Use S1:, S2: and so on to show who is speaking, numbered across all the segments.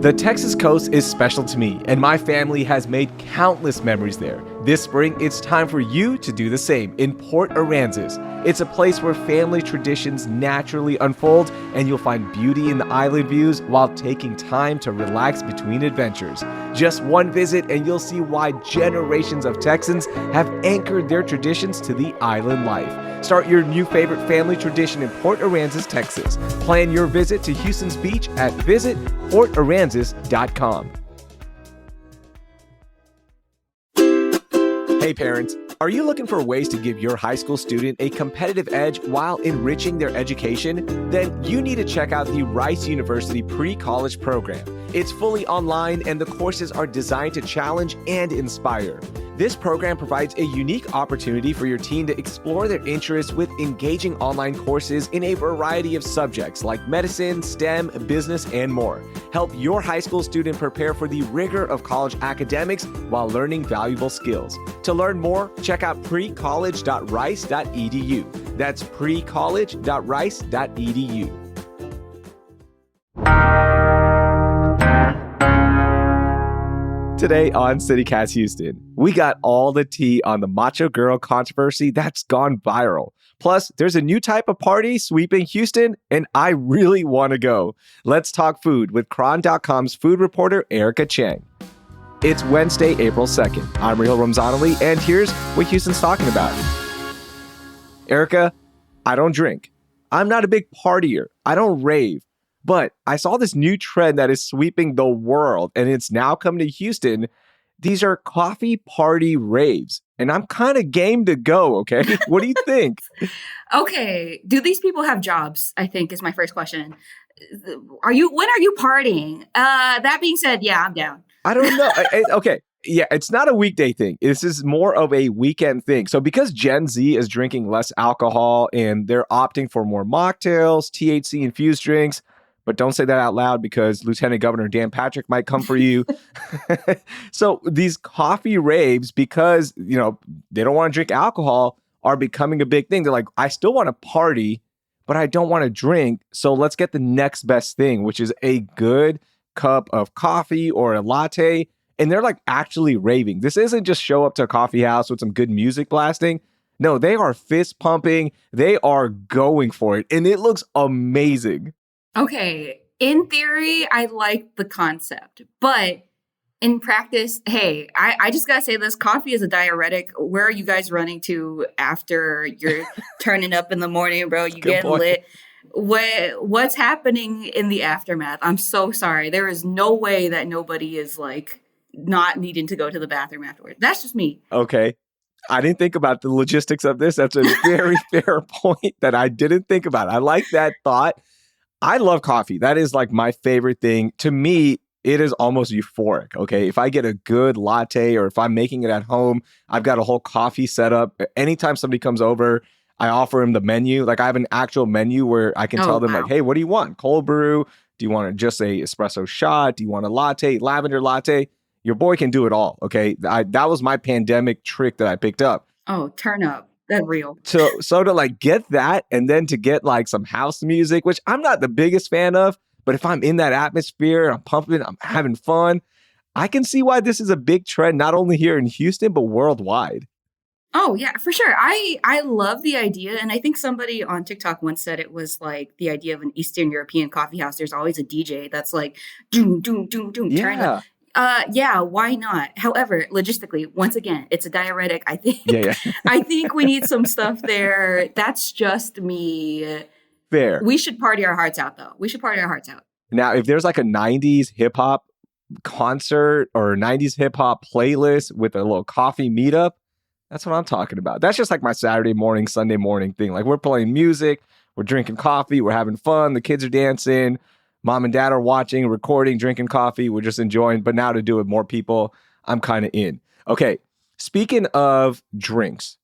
S1: The Texas coast is special to me, and my family has made countless memories there. This spring, it's time for you to do the same in Port Aransas. It's a place where family traditions naturally unfold, and you'll find beauty in the island views while taking time to relax between adventures. Just one visit, and you'll see why generations of Texans have anchored their traditions to the island life. Start your new favorite family tradition in Port Aransas, Texas. Plan your visit to Houston's beach at visitportaransas.com. Hey parents, are you looking for ways to give your high school student a competitive edge while enriching their education? Then you need to check out the Rice University Pre-College Program. It's fully online and the courses are designed to challenge and inspire. This program provides a unique opportunity for your teen to explore their interests with engaging online courses in a variety of subjects like medicine, STEM, business, and more. Help your high school student prepare for the rigor of college academics while learning valuable skills. To learn more, check out precollege.rice.edu. That's precollege.rice.edu. Today on CityCast Houston, we got all the tea on the Macho Girl controversy that's gone viral. Plus, there's a new type of party sweeping Houston, and I really want to go. Let's talk food with Cron.com's food reporter, Erica Cheng. It's Wednesday, April 2nd. I'm Raheel Ramzanali, and here's what Houston's talking about. Erica, I don't drink. I'm not a big partier. I don't rave. But I saw this new trend that is sweeping the world, and it's now coming to Houston. These are coffee party raves, and I'm kind of game to go, okay? What do you think?
S2: Okay. Do these people have jobs? I think is my first question. When are you partying? That being said, yeah, I'm down.
S1: I don't know. Okay. Yeah, it's not a weekday thing. This is more of a weekend thing. So because Gen Z is drinking less alcohol and they're opting for more mocktails, THC infused drinks, but don't say that out loud because Lieutenant Governor Dan Patrick might come for you. So these coffee raves, because, they don't want to drink alcohol, are becoming a big thing. They're like, I still want to party, but I don't want to drink. So let's get the next best thing, which is a good cup of coffee or a latte. And they're like actually raving. This isn't just show up to a coffee house with some good music blasting. No, they are fist pumping. They are going for it. And it looks amazing.
S2: Okay, in theory, I like the concept, but in practice, hey, I just gotta say this, coffee is a diuretic. Where are you guys running to after you're turning up in the morning, bro? You get lit. What's happening in the aftermath? I'm so sorry. There is no way that nobody is like not needing to go to the bathroom afterwards. That's just me.
S1: Okay. I didn't think about the logistics of this. That's a very fair point that I didn't think about. I like that thought. I love coffee. That is like my favorite thing. To me, it is almost euphoric, okay? If I get a good latte or if I'm making it at home, I've got a whole coffee set up. Anytime somebody comes over, I offer them the menu. Like I have an actual menu where I can tell them like, hey, what do you want? Cold brew? Do you want just a espresso shot? Do you want a latte, lavender latte? Your boy can do it all, okay? That was my pandemic trick that I picked up.
S2: Oh, turn up. That's real.
S1: So to like get that and then to get like some house music, which I'm not the biggest fan of, but if I'm in that atmosphere, I'm pumping, I'm having fun, I can see why this is a big trend, not only here in Houston, but worldwide.
S2: Oh, yeah, for sure. I love the idea. And I think somebody on TikTok once said it was like the idea of an Eastern European coffee house. There's always a DJ that's like, doom, doom, doom, doom, turn up. Yeah, why not? However, logistically, once again, it's a diuretic. I think I think we need some stuff there. That's just me.
S1: Fair.
S2: We should party our hearts out, though. We should party our hearts out.
S1: Now, if there's like a 90s hip hop concert or 90s hip hop playlist with a little coffee meetup, that's what I'm talking about. That's just like my Saturday morning, Sunday morning thing. Like we're playing music, we're drinking coffee, we're having fun, the kids are dancing. Mom and dad are watching, recording, drinking coffee. We're just enjoying. But now to do it with more people, I'm kind of in. Okay, speaking of drinks,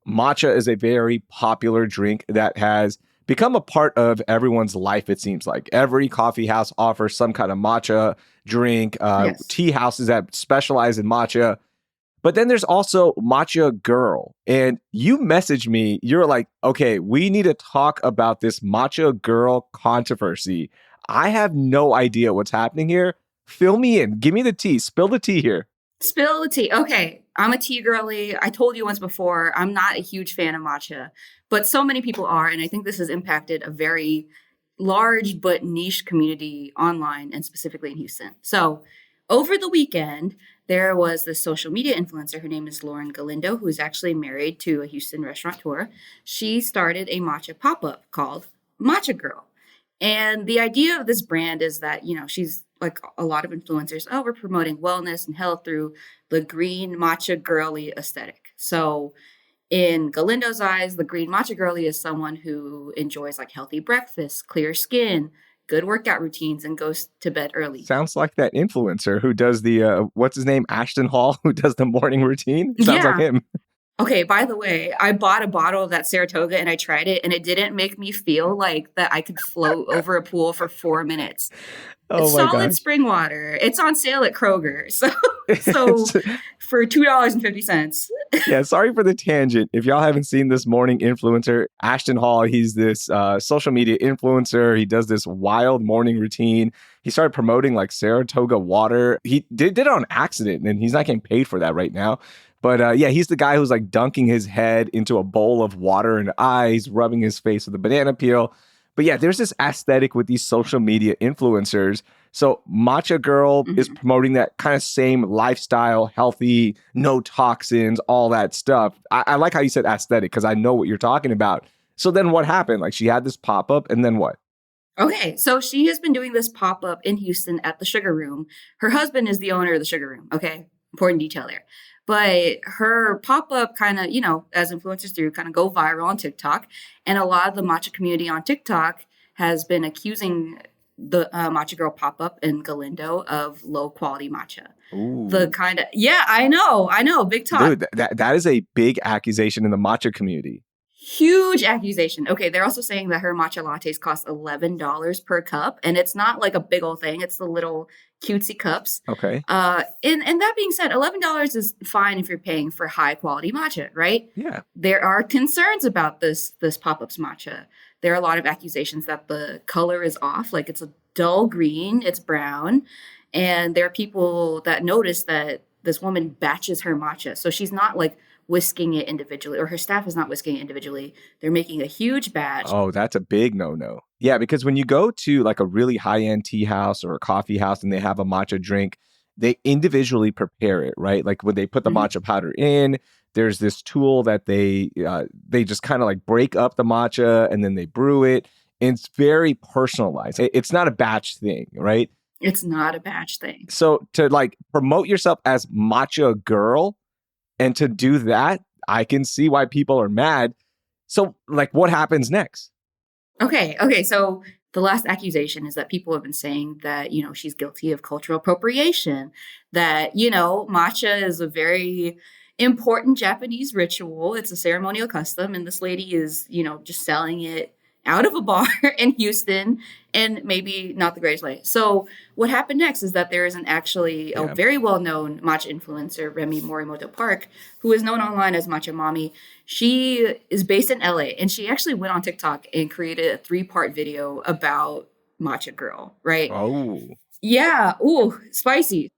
S1: matcha is a very popular drink that has become a part of everyone's life, it seems like. Every coffee house offers some kind of matcha drink, tea houses that specialize in matcha. But then there's also Matcha Girl. And you messaged me, you're like, okay, we need to talk about this Matcha Girl controversy. I have no idea what's happening here. Fill me in. Give me the tea. Spill the tea here.
S2: Spill the tea. Okay, I'm a tea girly. I told you once before, I'm not a huge fan of matcha, but so many people are, and I think this has impacted a very large but niche community online and specifically in Houston. So, over the weekend, there was this social media influencer. Her name is Lauren Galindo, who is actually married to a Houston restaurateur. She started a matcha pop up called Matcha Girl. And the idea of this brand is that, she's like a lot of influencers. Oh, we're promoting wellness and health through the green matcha girly aesthetic. So, in Galindo's eyes, the green matcha girly is someone who enjoys like healthy breakfast, clear skin, good workout routines, and goes to bed early.
S1: Sounds like that influencer who does the, what's his name? Ashton Hall, who does the morning routine. Sounds like
S2: Yeah.
S1: him.
S2: Okay, by the way, I bought a bottle of that Saratoga and I tried it, and it didn't make me feel like that I could float over a pool for 4 minutes.
S1: Oh
S2: It's
S1: my
S2: solid
S1: gosh.
S2: spring water. It's on sale at Kroger. So for $2.50.
S1: Yeah, sorry for the tangent. If y'all haven't seen this morning influencer, Ashton Hall, he's this social media influencer. He does this wild morning routine. He started promoting like Saratoga water. He did it on accident, and he's not getting paid for that right now. But yeah, he's the guy who's like dunking his head into a bowl of water and eyes, rubbing his face with a banana peel. But yeah, there's this aesthetic with these social media influencers. So Matcha Girl is promoting that kind of same lifestyle, healthy, no toxins, all that stuff. I like how you said aesthetic because I know what you're talking about. So then what happened? Like she had this pop-up and then what?
S2: Okay, so she has been doing this pop up in Houston at the Sugar Room. Her husband is the owner of the Sugar Room. Okay, important detail there. But her pop up kind of, as influencers do, kind of go viral on TikTok. And a lot of the matcha community on TikTok has been accusing the Matcha Girl pop up in Galindo of low quality matcha.
S1: Ooh.
S2: The kind of, yeah, I know, big talk.
S1: Dude, that is a big accusation in the matcha community.
S2: Huge accusation. Okay, they're also saying that her matcha lattes cost $11 per cup, and it's not like a big old thing. It's the little cutesy cups.
S1: Okay.
S2: And that being said, $11 is fine if you're paying for high quality matcha, right?
S1: Yeah.
S2: There are concerns about this pop-ups matcha. There are a lot of accusations that the color is off, like it's a dull green, it's brown, and there are people that notice that this woman batches her matcha, so she's not like whisking it individually, or her staff is not whisking it individually. They're making a huge batch.
S1: Oh, that's a big no-no. Yeah, because when you go to like a really high-end tea house or a coffee house and they have a matcha drink, they individually prepare it, right? Like when they put the matcha powder in, there's this tool that they just kind of like break up the matcha and then they brew it. And it's very personalized. It's not a batch thing, right?
S2: It's not a batch thing.
S1: So to like promote yourself as Matcha Girl and to do that, I can see why people are mad. So like what happens next?
S2: Okay. So the last accusation is that people have been saying that, she's guilty of cultural appropriation, that, matcha is a very important Japanese ritual. It's a ceremonial custom. And this lady is, just selling it out of a bar in Houston, and maybe not the greatest way. So what happened next is that there is a very well-known matcha influencer, Remy Morimoto Park, who is known online as Matcha Mommy. She is based in LA, and she actually went on TikTok and created a 3-part video about Matcha Girl, right?
S1: Oh.
S2: Yeah. Ooh, spicy.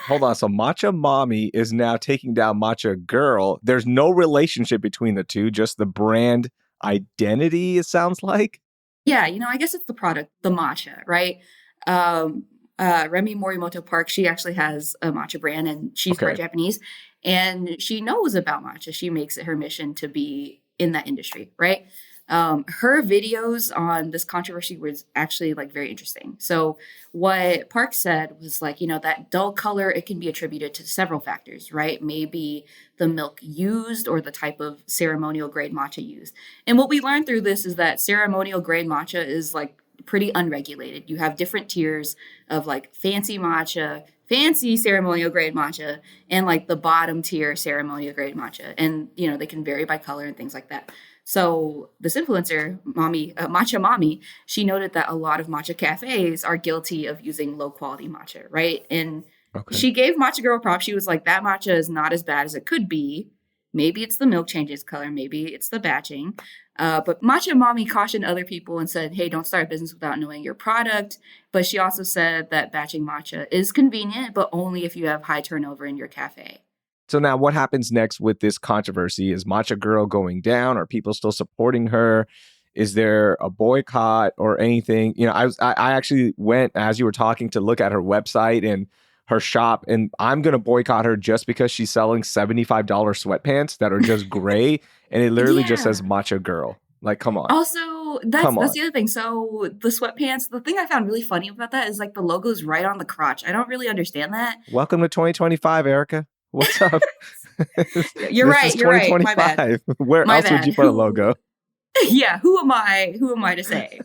S1: Hold on. So Matcha Mommy is now taking down Matcha Girl. There's no relationship between the two, just the brand identity, it sounds like.
S2: Yeah, I guess it's the product, the matcha, right? Remy Morimoto Park, she actually has a matcha brand, and she's part Japanese, and she knows about matcha. She makes it her mission to be in that industry, right? Her videos on this controversy was actually like very interesting. So what Park said was like, that dull color, it can be attributed to several factors, right? Maybe the milk used or the type of ceremonial grade matcha used. And what we learned through this is that ceremonial grade matcha is like pretty unregulated. You have different tiers of like fancy matcha, fancy ceremonial grade matcha, and like the bottom tier ceremonial grade matcha. And, they can vary by color and things like that. So this influencer, Matcha Mommy, she noted that a lot of matcha cafes are guilty of using low quality matcha, right? And she gave Matcha Girl props. She was like, that matcha is not as bad as it could be, Maybe it's the milk changes color. Maybe it's the batching. But Matcha Mommy cautioned other people and said, hey, don't start a business without knowing your product. But she also said that batching matcha is convenient, but only if you have high turnover in your cafe.
S1: So now what happens next with this controversy? Is Matcha Girl going down? Are people still supporting her? Is there a boycott or anything? You know, I actually went, as you were talking, to look at her website and her shop, and I'm going to boycott her just because she's selling $75 sweatpants that are just gray, and it literally just says Matcha Girl. Like, come on.
S2: Also, that's the other thing. So the sweatpants, the thing I found really funny about that is like the logo's right on the crotch. I don't really understand that.
S1: Welcome to 2025, Erica. What's up?
S2: You're right. You're right. My bad.
S1: Where else would you put a logo?
S2: Yeah, who am I? Who am I to say?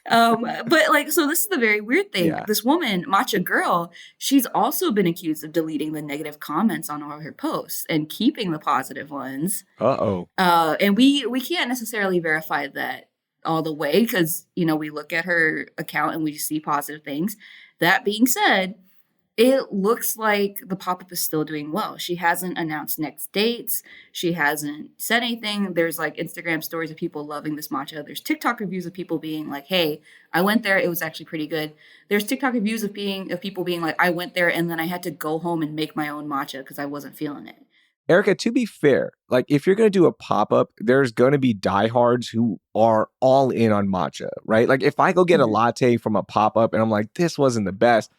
S2: But like, so this is the very weird thing. Yeah. This woman, Matcha Girl, she's also been accused of deleting the negative comments on all her posts and keeping the positive ones. And we can't necessarily verify that all the way because, you know, we look at her account and we see positive things. That being said, it looks like the pop-up is still doing well. She hasn't announced next dates. She hasn't said anything. There's like Instagram stories of people loving this matcha. There's TikTok reviews of people being like, hey, I went there. It was actually pretty good. There's TikTok reviews of people being like, I went there and then I had to go home and make my own matcha because I wasn't feeling it.
S1: Erica, to be fair, like if you're going to do a pop-up, there's going to be diehards who are all in on matcha, right? Like if I go get a latte from a pop-up and I'm like, this wasn't the best,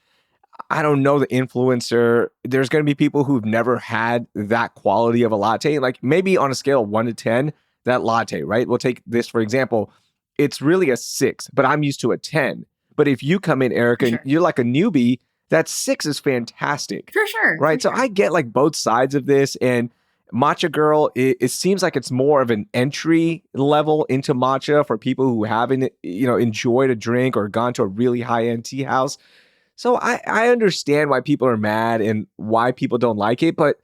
S1: I don't know the influencer. There's going to be people who've never had that quality of a latte. Like maybe on a scale of 1 to 10, that latte, right? We'll take this, for example. It's really a 6, but I'm used to a 10. But if you come in, Erica, and you're like a newbie, that 6 is fantastic.
S2: For sure.
S1: Right? So I get like both sides of this. And Matcha Girl, it seems like it's more of an entry level into matcha for people who haven't, you know, enjoyed a drink or gone to a really high-end tea house. So I understand why people are mad and why people don't like it, but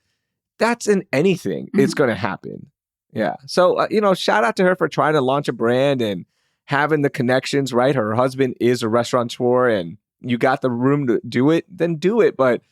S1: that's in anything. It's going to happen. Yeah. So, you know, shout out to her for trying to launch a brand and having the connections, right? Her husband is a restaurateur and you got the room to do it, then do it. But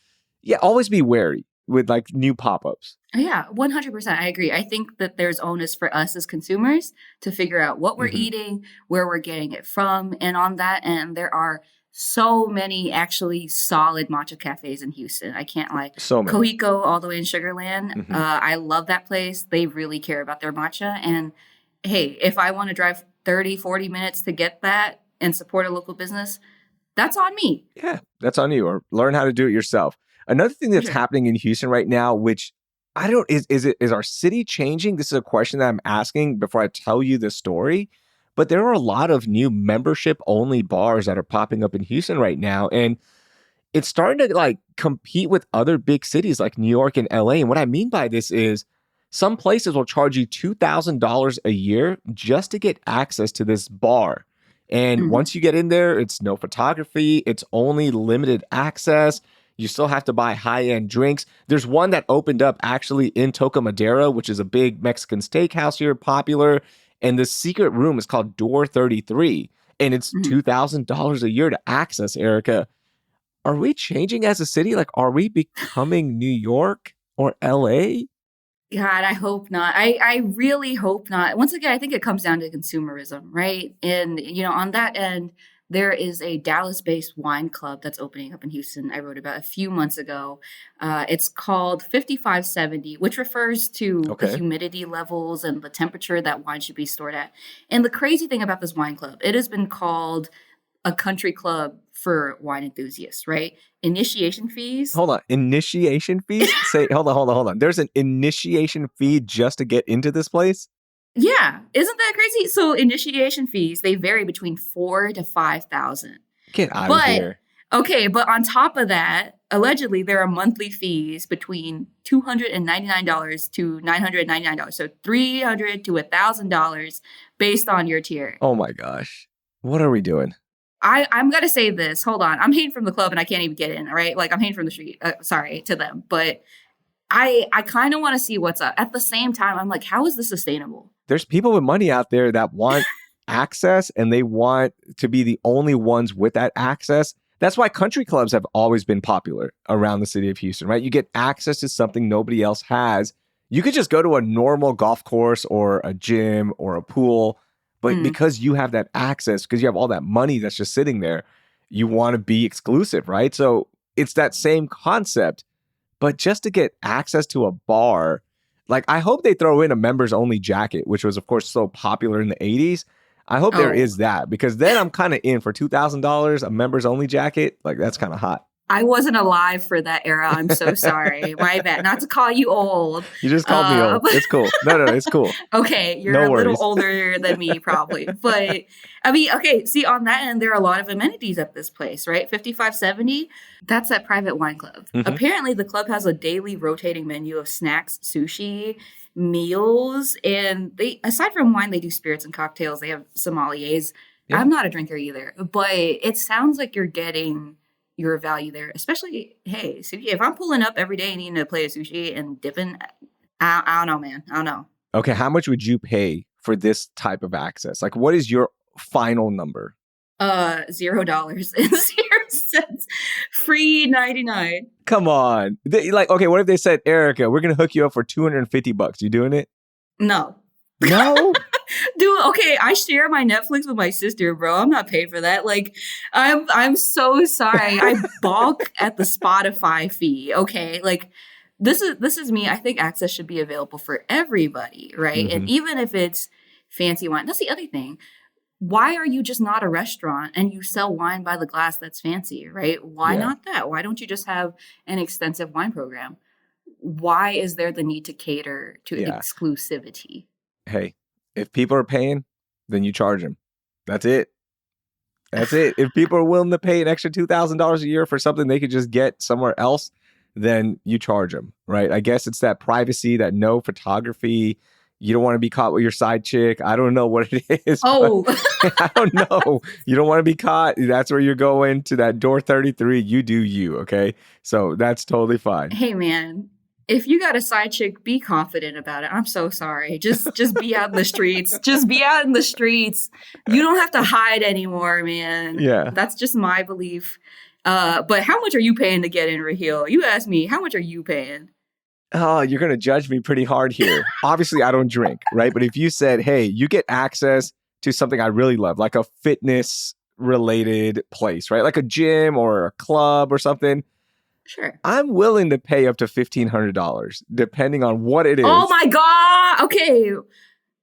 S1: yeah, always be wary with like new pop-ups.
S2: Yeah, 100%. I agree. I think that there's onus for us as consumers to figure out what we're eating, where we're getting it from. And on that end, there are so many actually solid matcha cafes in Houston. I can't lie.
S1: So many.
S2: Kohiko all the way in Sugarland. I love that place. They really care about their matcha. And hey, if I want to drive 30, 40 minutes to get that and support a local business, that's on me.
S1: Yeah, that's on you. Or learn how to do it yourself. Another thing that's happening in Houston right now, which I don't, is our city changing? This is a question that I'm asking before I tell you the story. But there are a lot of new membership-only bars that are popping up in Houston right now. And it's starting to like compete with other big cities like New York and LA. And what I mean by this is some places will charge you $2,000 a year just to get access to this bar. And once you get in there, it's no photography. It's only limited access. You still have to buy high-end drinks. There's one that opened up actually in Toca Madera, which is a big Mexican steakhouse here, popular. And the secret room is called Door 33. And it's $2,000 a year to access, Erica. Are we changing as a city? Like, are we becoming New York or LA?
S2: God, I hope not. I really hope not. Once again, I think it comes down to consumerism, right? And, you know, on that end, there is a Dallas-based wine club that's opening up in Houston. I wrote about a few months ago. It's called 5570, which refers to the humidity levels and the temperature that wine should be stored at. And the crazy thing about this wine club, it has been called a country club for wine enthusiasts, right? Initiation fees.
S1: Hold on. Initiation fees? Hold on. There's an initiation fee just to get into this place?
S2: Yeah, isn't that crazy? So initiation fees, they vary between $4,000 to $5,000.
S1: Get out of here.
S2: Okay, but on top of that, allegedly there are monthly fees between $299 to $999. So $300 to $1,000 based on your tier.
S1: Oh my gosh. What are we doing?
S2: I'm going to say this. Hold on. I'm hating from the club and I can't even get in, right? Like I'm hating from the street. Sorry to them. But I kind of want to see what's up. At the same time, I'm like, how is this sustainable?
S1: There's people with money out there that want access and they want to be the only ones with that access. That's why country clubs have always been popular around the city of Houston, right? You get access to something nobody else has. You could just go to a normal golf course or a gym or a pool, but because you have that access, because you have all that money that's just sitting there, you want to be exclusive, right? So it's that same concept, but just to get access to a bar, like I hope they throw in a members only jacket, which was of course so popular in the 80s. I hope there is that, because then I'm kind of in for $2,000, a members only jacket. Like that's kind of hot.
S2: I wasn't alive for that era. I'm so sorry. My bad. Not to call you old.
S1: You just called me old. It's cool. No, it's cool.
S2: Okay, you're
S1: No
S2: a
S1: worries.
S2: little older than me probably. But I mean, okay, see on that end, there are a lot of amenities at this place, right? 5570, that's that private wine club. Apparently the club has a daily rotating menu of snacks, sushi, meals, and they, aside from wine, they do spirits and cocktails. They have sommeliers. Yeah. I'm not a drinker either, but it sounds like you're getting your value there, especially, hey, sushi. If I'm pulling up every day needing to play a sushi and dipping, I don't know, man. I don't know.
S1: Okay, how much would you pay for this type of access? Like, what is your final number?
S2: $0.00. Free 99.
S1: Come on. Okay, what if they said, Erica, we're going to hook you up for $250? You doing it?
S2: No.
S1: No?
S2: Dude, okay, I share my Netflix with my sister, bro. I'm not paid for that. Like, I'm so sorry. I balk at the Spotify fee. Okay, like this is me. I think access should be available for everybody, right? And even if it's fancy wine, that's the other thing. Why are you just not a restaurant and you sell wine by the glass that's fancy, right? Why not that? Why don't you just have an extensive wine program? Why is there the need to cater to exclusivity?
S1: Hey, if people are paying, then you charge them. That's it. That's it. If people are willing to pay an extra $2,000 a year for something they could just get somewhere else, then you charge them, right? I guess it's that privacy, that no photography. You don't want to be caught with your side chick. I don't know what it is.
S2: Oh,
S1: I don't know. You don't want to be caught. That's where you're going to that door 33. You do you, okay? So that's totally fine.
S2: Hey, man. If you got a side chick, be confident about it. I'm so sorry. Just be out in the streets. Just be out in the streets. You don't have to hide anymore, man.
S1: Yeah.
S2: That's just my belief. But how much are you paying to get in, Raheel? You asked me, how much are you paying?
S1: Oh, you're going to judge me pretty hard here. Obviously, I don't drink, right? But if you said, hey, you get access to something I really love, like a fitness related place, right? Like a gym or a club or something.
S2: Sure.
S1: I'm willing to pay up to $1,500, depending on what it is.
S2: Oh my God. Okay.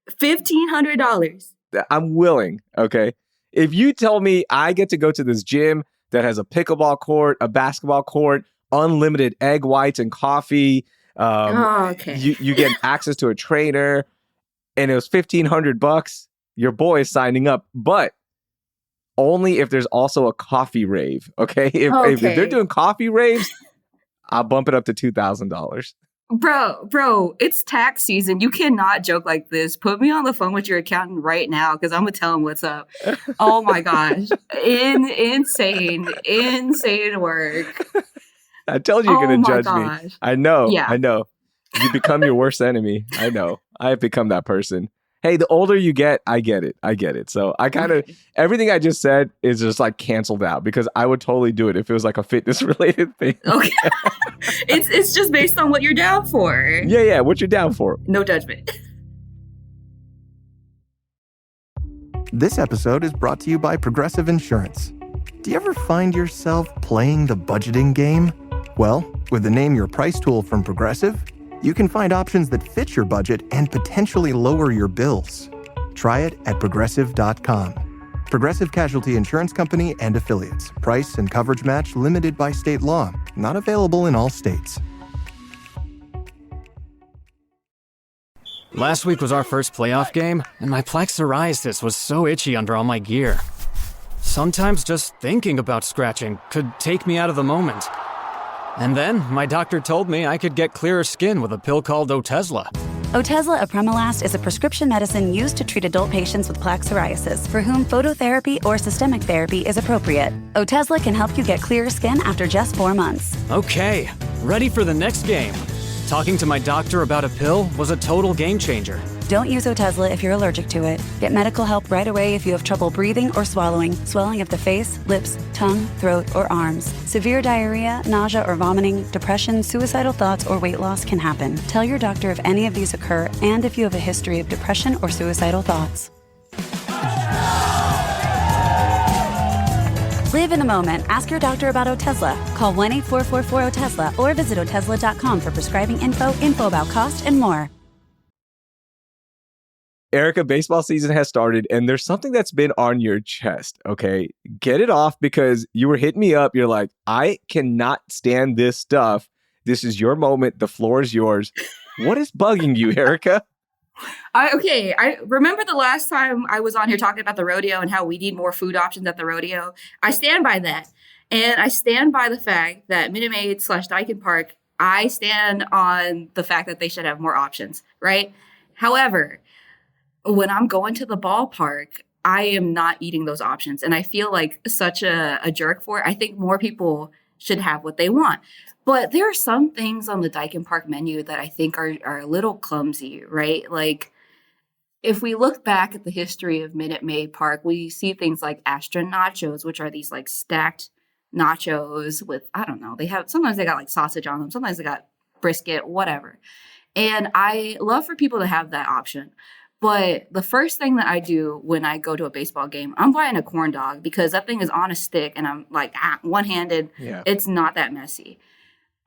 S2: $1,500.
S1: I'm willing. Okay. If you tell me I get to go to this gym that has a pickleball court, a basketball court, unlimited egg whites and coffee,
S2: okay.
S1: you get access to a trainer, and it was $1,500, your boy is signing up. But only if there's also a coffee rave, okay? If they're doing coffee raves, I'll bump it up to $2,000.
S2: Bro, it's tax season. You cannot joke like this. Put me on the phone with your accountant right now because I'm going to tell him what's up. Oh my gosh. Insane work.
S1: I told you you're going to judge me. I know.
S2: Yeah.
S1: I know. You become your worst enemy. I know. I have become that person. Hey, the older you get, I get it. So I kind of, everything I just said is just like canceled out because I would totally do it if it was like a fitness related thing.
S2: Okay. It's just based on what you're down for.
S1: Yeah. What you're down for.
S2: No judgment.
S3: This episode is brought to you by Progressive Insurance. Do you ever find yourself playing the budgeting game? Well, with the Name Your Price tool from Progressive, you can find options that fit your budget and potentially lower your bills. Try it at Progressive.com. Progressive Casualty Insurance Company and Affiliates. Price and coverage match limited by state law. Not available in all states.
S4: Last week was our first playoff game, and my plaque psoriasis was so itchy under all my gear. Sometimes just thinking about scratching could take me out of the moment. And then my doctor told me I could get clearer skin with a pill called Otezla.
S5: Otezla apremilast is a prescription medicine used to treat adult patients with plaque psoriasis for whom phototherapy or systemic therapy is appropriate. Otezla can help you get clearer skin after just 4 months.
S4: Okay, ready for the next game. Talking to my doctor about a pill was a total game changer.
S5: Don't use Otezla if you're allergic to it. Get medical help right away if you have trouble breathing or swallowing, swelling of the face, lips, tongue, throat, or arms. Severe diarrhea, nausea or vomiting, depression, suicidal thoughts, or weight loss can happen. Tell your doctor if any of these occur and if you have a history of depression or suicidal thoughts. Live in the moment. Ask your doctor about Otezla. Call 1-844-4-OTEZLA or visit Otezla.com for prescribing info about cost, and more.
S1: Erica, baseball season has started, and there's something that's been on your chest, okay? Get it off, because you were hitting me up. You're like, I cannot stand this stuff. This is your moment. The floor is yours. What is bugging you, Erica?
S2: I remember the last time I was on here talking about the rodeo and how we need more food options at the rodeo. I stand by that. And I stand by the fact that Minute Maid / Daikin Park, I stand on the fact that they should have more options, right? However, when I'm going to the ballpark, I am not eating those options. And I feel like such a jerk for it. I think more people should have what they want. But there are some things on the Daikin Park menu that I think are a little clumsy, right? Like, if we look back at the history of Minute Maid Park, we see things like Astra Nachos, which are these like stacked nachos with, I don't know, sometimes they got like sausage on them, sometimes they got brisket, whatever. And I love for people to have that option. But the first thing that I do when I go to a baseball game, I'm buying a corn dog, because that thing is on a stick and I'm like one-handed.
S1: Yeah.
S2: It's not that messy.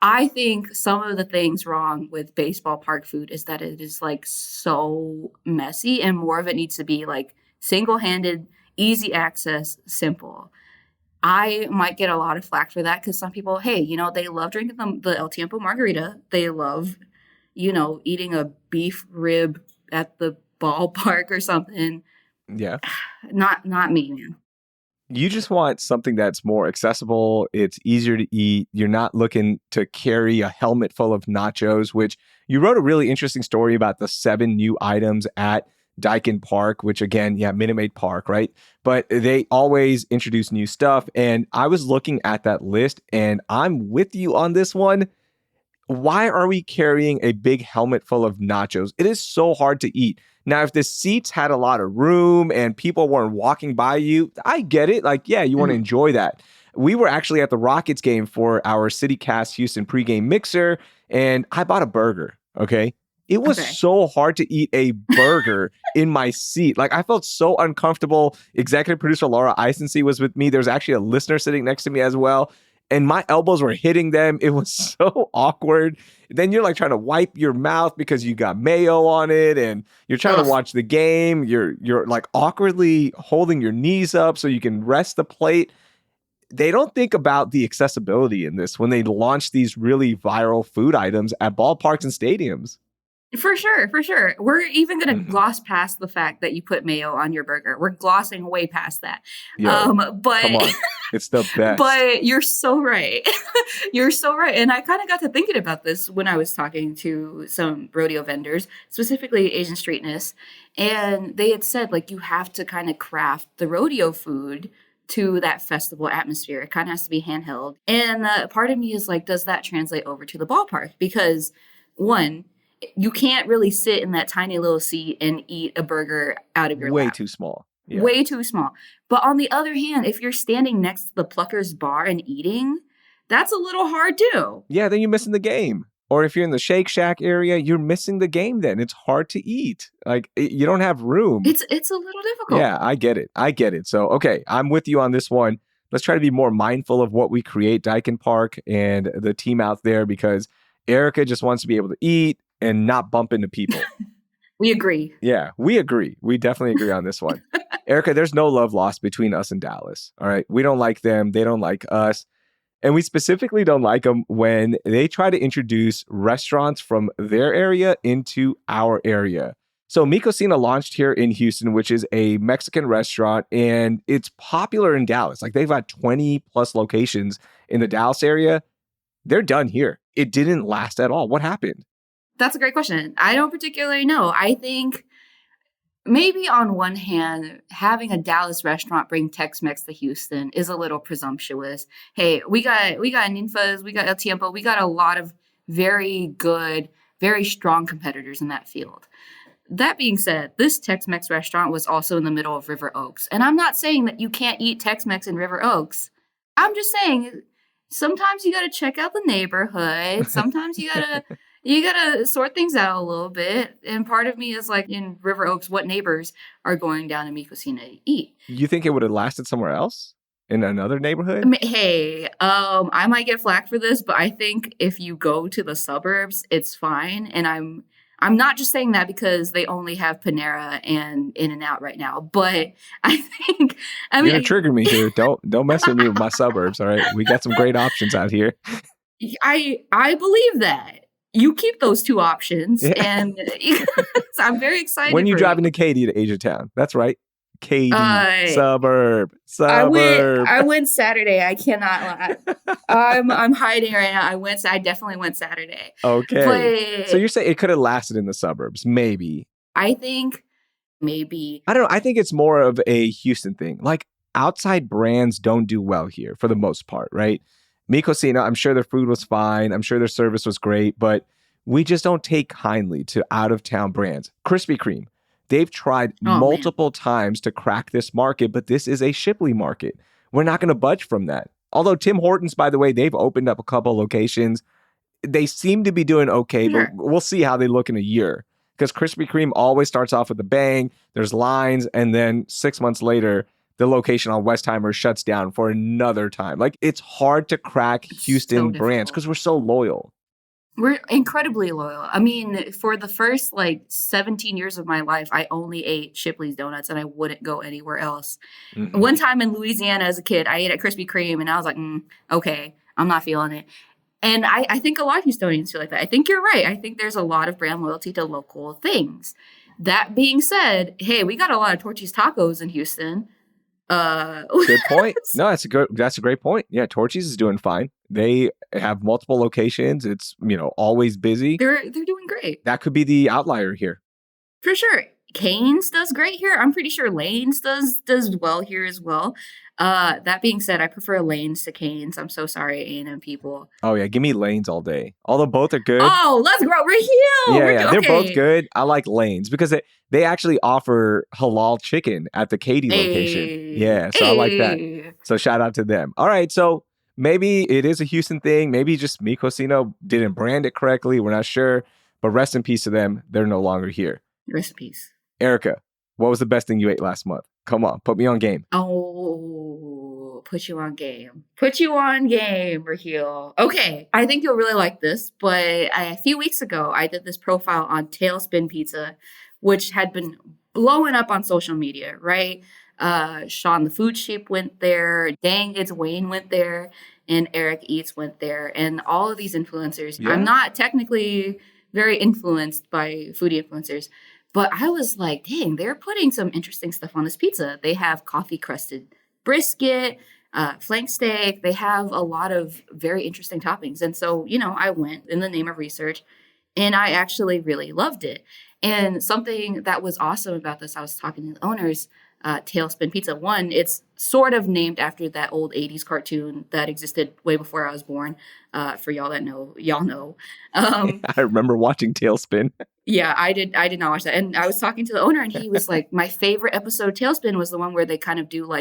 S2: I think some of the things wrong with baseball park food is that it is like so messy, and more of it needs to be like single-handed, easy access, simple. I might get a lot of flack for that, because some people, hey, they love drinking the El Tiempo margarita. They love, eating a beef rib at the ballpark or something.
S1: Yeah.
S2: Not me, man.
S1: You just want something that's more accessible. It's easier to eat. You're not looking to carry a helmet full of nachos, which you wrote a really interesting story about the 7 new items at Daikin Park, which again, Minute Maid Park, right? But they always introduce new stuff. And I was looking at that list, and I'm with you on this one. Why are we carrying a big helmet full of nachos? It is so hard to eat. Now, if the seats had a lot of room and people weren't walking by you, I get it. Like, yeah, you want to enjoy that. We were actually at the Rockets game for our CityCast Houston pregame mixer, and I bought a burger, okay? It was so hard to eat a burger in my seat. Like, I felt so uncomfortable. Executive producer Laura Eisensee was with me. There's actually a listener sitting next to me as well. And my elbows were hitting them. It was so awkward. Then you're like trying to wipe your mouth because you got mayo on it, and you're trying to watch the game. You're like awkwardly holding your knees up so you can rest the plate. They don't think about the accessibility in this when they launch these really viral food items at ballparks and stadiums.
S2: For sure. We're even going to gloss past the fact that you put mayo on your burger. We're glossing way past that. But
S1: come on. It's the best.
S2: But you're so right. You're so right. And I kind of got to thinking about this when I was talking to some rodeo vendors, specifically Asian Streetness. And they had said, like, you have to kind of craft the rodeo food to that festival atmosphere. It kind of has to be handheld. And part of me is like, does that translate over to the ballpark? Because one, you can't really sit in that tiny little seat and eat a burger out of your lap.
S1: Way too small. Yeah.
S2: Way too small. But on the other hand, if you're standing next to the Pluckers bar and eating, that's a little hard too.
S1: Yeah, then you're missing the game. Or if you're in the Shake Shack area, you're missing the game then. It's hard to eat. Like, you don't have room.
S2: It's a little difficult.
S1: Yeah, I get it. So, okay, I'm with you on this one. Let's try to be more mindful of what we create, Daikin Park and the team out there, because Erica just wants to be able to eat and not bump into people.
S2: We agree.
S1: Yeah, we agree. We definitely agree on this one. Erica, there's no love lost between us and Dallas. All right. We don't like them. They don't like us. And we specifically don't like them when they try to introduce restaurants from their area into our area. So Mi Cocina launched here in Houston, which is a Mexican restaurant, and it's popular in Dallas. Like, they've got 20 plus locations in the Dallas area. They're done here. It didn't last at all. What happened?
S2: That's a great question. I don't particularly know. I think maybe on one hand, having a Dallas restaurant bring Tex-Mex to Houston is a little presumptuous. Hey, we got Ninfas, we got El Tiempo, we got a lot of very good, very strong competitors in that field. That being said, this Tex-Mex restaurant was also in the middle of River Oaks. And I'm not saying that you can't eat Tex-Mex in River Oaks. I'm just saying sometimes you got to check out the neighborhood. Sometimes you got to sort things out a little bit. And part of me is like, in River Oaks, what neighbors are going down to Mi Cocina to eat?
S1: You think it would have lasted somewhere else? In another neighborhood?
S2: I mean, hey, I might get flack for this, but I think if you go to the suburbs, it's fine. And I'm not just saying that because they only have Panera and In-N-Out right now, but I think
S1: You're gonna trigger me here. Don't mess with me with my suburbs. All right, we got some great options out here.
S2: I believe that you keep those two options, and I'm very excited.
S1: When you drive into Katy to Asia Town, that's right. Katy, suburb.
S2: I went Saturday. I cannot lie. I'm hiding right now. I definitely went Saturday.
S1: Okay. So you're saying it could have lasted in the suburbs, maybe.
S2: I think maybe.
S1: I don't know. I think it's more of a Houston thing. Like, outside brands don't do well here for the most part, right? Mi Cocina, I'm sure their food was fine. I'm sure their service was great, but we just don't take kindly to out-of-town brands. Krispy Kreme. They've tried multiple times to crack this market, but this is a Shipley market. We're not going to budge from that. Although Tim Hortons, by the way, they've opened up a couple locations. They seem to be doing okay, but we'll see how they look in a year. Because Krispy Kreme always starts off with a bang. There's lines, and then 6 months later, the location on Westheimer shuts down for another time. Like, it's hard to crack Houston brands because we're so loyal.
S2: We're incredibly loyal. I mean, for the first 17 years of my life, I only ate Shipley's donuts and I wouldn't go anywhere else. Mm-hmm. One time in Louisiana as a kid, I ate at Krispy Kreme and I was like, okay, I'm not feeling it. And I think a lot of Houstonians feel like that. I think you're right. I think there's a lot of brand loyalty to local things. That being said, hey, we got a lot of Torchy's tacos in Houston.
S1: Good point. No, that's a great point. Yeah, Torchy's is doing fine. They have multiple locations. It's, always busy.
S2: They're doing great.
S1: That could be the outlier here.
S2: For sure. Cane's does great here. I'm pretty sure Lane's does well here as well. That being said, I prefer Lane's to Cane's. I'm so sorry, A&M people.
S1: Oh yeah, give me Lane's all day. Although both are good.
S2: Oh, let's grow Raheel.
S1: Yeah, they're both good. I like Lane's because they actually offer halal chicken at the Katy location. Yeah, so I like that. So shout out to them. All right, so maybe it is a Houston thing. Maybe just Mi Cocina didn't brand it correctly. We're not sure. But rest in peace to them. They're no longer here.
S2: Rest in peace.
S1: Erica, what was the best thing you ate last month? Come on, put me on game.
S2: Oh, put you on game. Put you on game, Raheel. Okay, I think you'll really like this, but a few weeks ago, I did this profile on Tailspin Pizza, which had been blowing up on social media, right? Sean the Food Sheep went there, Dang It's Wayne went there, and Eric Eats went there, and all of these influencers. Yeah. I'm not technically very influenced by foodie influencers, but I was like, dang, they're putting some interesting stuff on this pizza. They have coffee-crusted brisket, flank steak. They have a lot of very interesting toppings. And so, I went in the name of research, and I actually really loved it. And something that was awesome about this, I was talking to the owners, Tailspin Pizza. One, it's sort of named after that old 80s cartoon that existed way before I was born. For y'all that know, y'all know.
S1: I remember watching Tailspin.
S2: Yeah, I did not watch that. And I was talking to the owner and he was like, my favorite episode of Tailspin was the one where they kind of do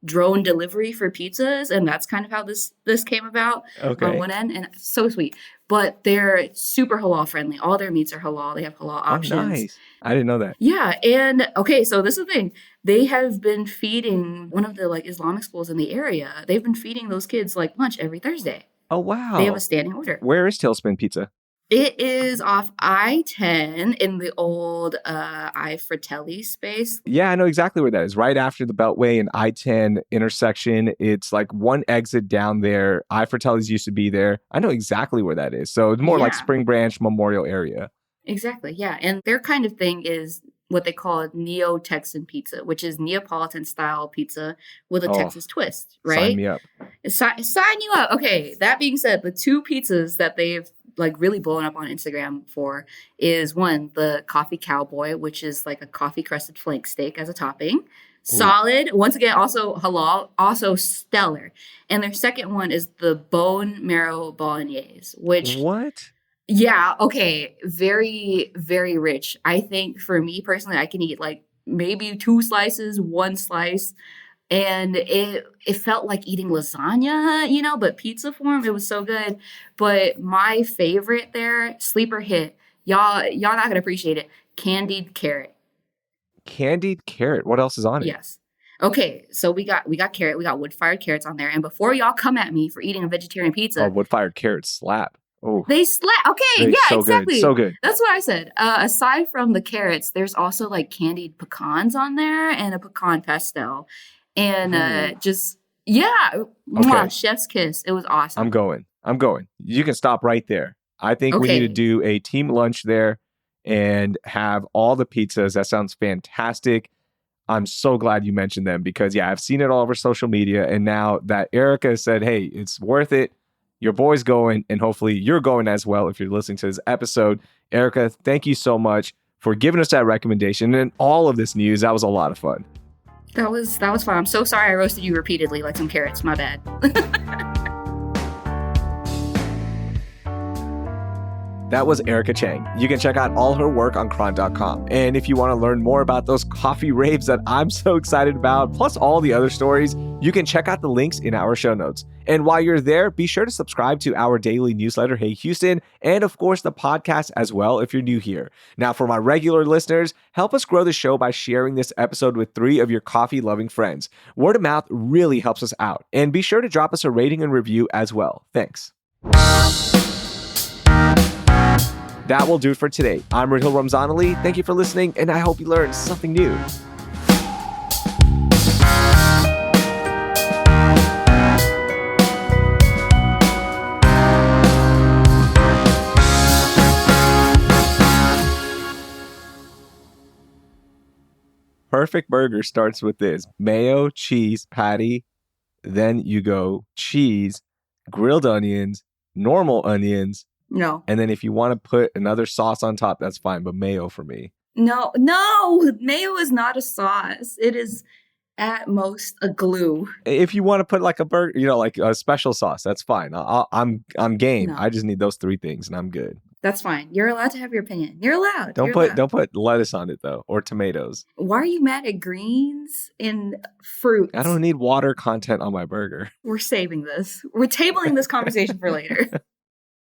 S2: drone delivery for pizzas. And that's kind of how this came about on one end. And so sweet. But they're super halal friendly. All their meats are halal. They have halal options.
S1: Oh, nice. I didn't know that.
S2: Yeah. And okay, so this is the thing. They have been feeding one of the Islamic schools in the area. They've been feeding those kids lunch every Thursday.
S1: Oh, wow.
S2: They have a standing order.
S1: Where is Tailspin Pizza?
S2: It is off I-10 in the old iFratelli space.
S1: Yeah, I know exactly where that is. Right after the Beltway and I-10 intersection. It's one exit down there. iFratelli's used to be there. I know exactly where that is. So it's more like Spring Branch Memorial area.
S2: Exactly, yeah. And their kind of thing is what they call a Neo-Texan pizza, which is Neapolitan-style pizza with a Texas twist, right?
S1: Sign me up.
S2: Sign you up. Okay, that being said, the two pizzas that they've really blowing up on Instagram for is one, the Coffee Cowboy, which is a coffee crusted flank steak as a topping. Ooh. Solid. Once again, also halal, also stellar. And their second one is the bone marrow bolognese, which...
S1: What?
S2: Yeah, okay. Very, very rich. I think for me personally, I can eat like maybe 2 slices, 1 slice, and it felt like eating lasagna, but pizza form. It was so good. But my favorite there, sleeper hit. Y'all not gonna appreciate it. Candied carrot.
S1: Candied carrot. What else is on it?
S2: Yes. Okay, so we got carrot, we got wood-fired carrots on there. And before y'all come at me for eating a vegetarian
S1: Oh,
S2: pizza,
S1: wood-fired carrots slap. Oh,
S2: they slap. Okay,
S1: they're
S2: yeah,
S1: so
S2: exactly.
S1: good. So good.
S2: That's what I said. Aside from the carrots, there's also like candied pecans on there and a pecan pesto. And
S1: Ooh.
S2: just, yeah, mwah, chef's kiss. It was awesome.
S1: I'm going. You can stop right there. I think we need to
S2: Okay.
S1: do a team lunch there and have all the pizzas. That sounds fantastic. I'm so glad you mentioned them because, yeah, I've seen it all over social media. And now that Erica said, hey, it's worth it, your boy's going, and hopefully you're going as well if you're listening to this episode. Erica, thank you so much for giving us that recommendation and all of this news. That was a lot of fun.
S2: That was fun. I'm so sorry I roasted you repeatedly like some carrots. My bad.
S1: That was Erica Cheng. You can check out all her work on Cron.com. And if you want to learn more about those coffee raves that I'm so excited about, plus all the other stories, you can check out the links in our show notes. And while you're there, be sure to subscribe to our daily newsletter, Hey Houston, and of course the podcast as well if you're new here. Now, for my regular listeners, help us grow the show by sharing this episode with 3 of your coffee-loving friends. Word of mouth really helps us out. And be sure to drop us a rating and review as well. Thanks. That will do it for today. I'm Raheel Ramzanali. Thank you for listening, and I hope you learned something new. Perfect burger starts with this: mayo, cheese, patty. Then you go cheese, grilled onions, normal onions.
S2: No.
S1: And then if you want to put another sauce on top, that's fine. But mayo for me.
S2: No. Mayo is not a sauce. It is at most a glue.
S1: If you want to put like a burger, like a special sauce, that's fine. I'm game.
S2: No.
S1: I just need those 3 things and I'm good.
S2: That's fine. You're allowed to have your opinion. You're allowed.
S1: Don't
S2: You're allowed.
S1: put lettuce on it though, or tomatoes.
S2: Why are you mad at greens and fruits?
S1: I don't need water content on my burger.
S2: We're saving this. We're tabling this conversation for later.